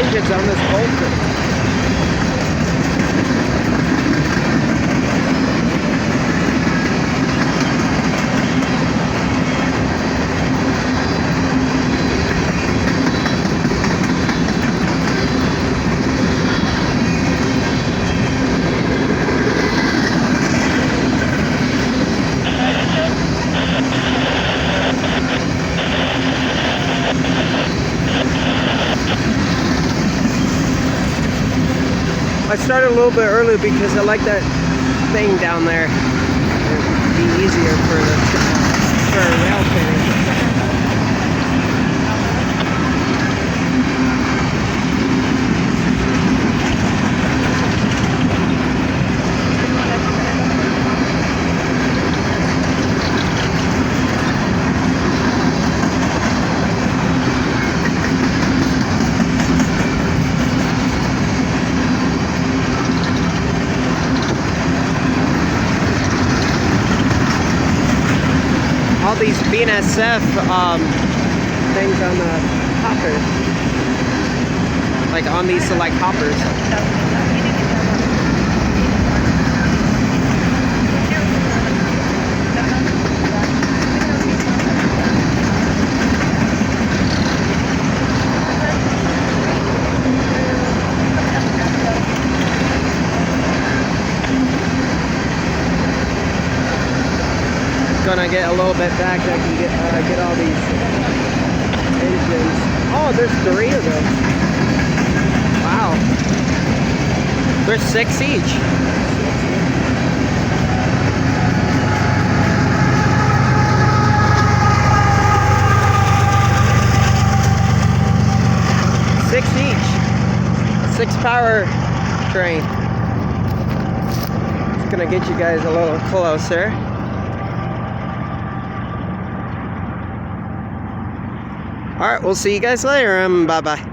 engines on this Bolster. I started a little bit early because I like that thing down there. It'd be easier for a rail fitting. All these BNSF things on the hopper, like on these select hoppers. Gonna get a little bit back. I can get all these engines. Oh, there's 3 of them. Wow. There's 6 each. Six each. 6 power train. Just gonna get you guys a little closer. All right, we'll see you guys later. Bye-bye.